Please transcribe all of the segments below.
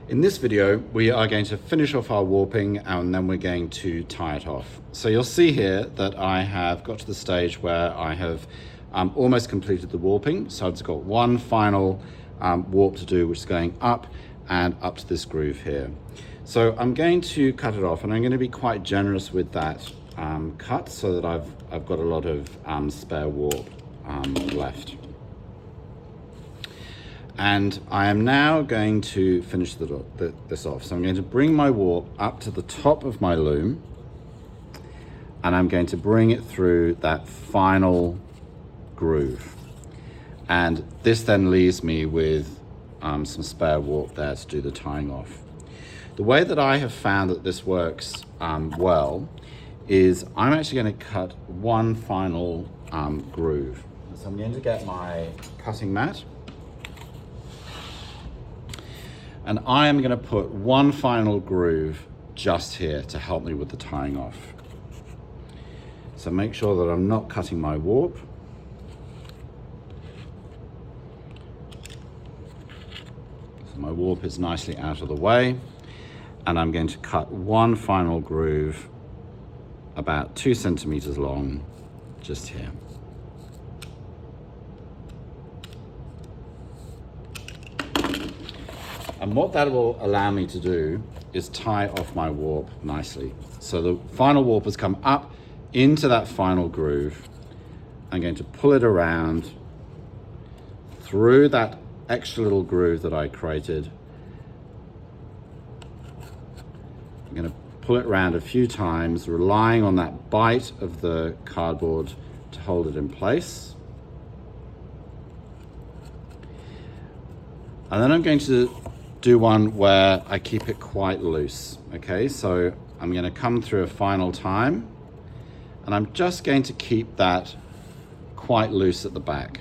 In this video, we are going to finish off our warping and then we're going to tie it off. So you'll see here that I have got to the stage where I have almost completed the warping. So I've just got one final warp to do, which is going up and up to this groove here. So I'm going to cut it off, and I'm going to be quite generous with that cut so that I've got a lot of spare warp left. And I am now going to finish this off. So I'm going to bring my warp up to the top of my loom, and I'm going to bring it through that final groove. And this then leaves me with some spare warp there to do the tying off. The way that I have found that this works well is I'm actually going to cut one final groove. So I'm going to get my cutting mat, and I am going to put one final groove just here to help me with the tying off. So make sure that I'm not cutting my warp. So my warp is nicely out of the way, and I'm going to cut one final groove about 2 centimeters long just here. And what that will allow me to do is tie off my warp nicely. So the final warp has come up into that final groove. I'm going to pull it around through that extra little groove that I created. I'm going to pull it around a few times, relying on that bite of the cardboard to hold it in place. And then I'm going to do one where I keep it quite loose. Okay, so I'm going to come through a final time, and I'm just going to keep that quite loose at the back.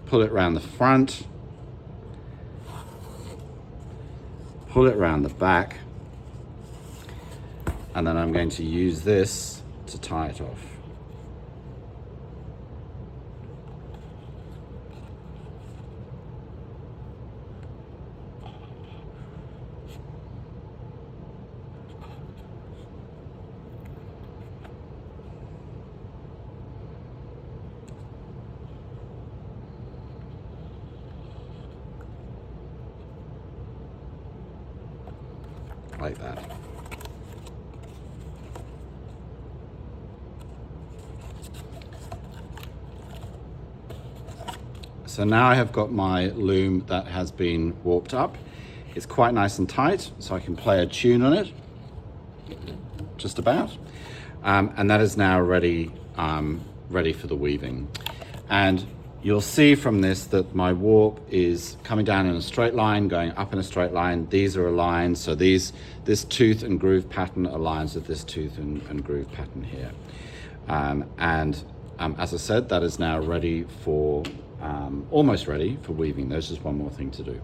Pull it around the front, pull it around the back, and then I'm going to use this to tie it off. Like that. So now I have got my loom that has been warped up. It's quite nice and tight, so I can play a tune on it, just about. And that is now ready for the weaving. And you'll see from this that my warp is coming down in a straight line, going up in a straight line. These are aligned, so this tooth and groove pattern aligns with this tooth and groove pattern here. As I said, that is now ready for, almost ready for weaving. There's just one more thing to do.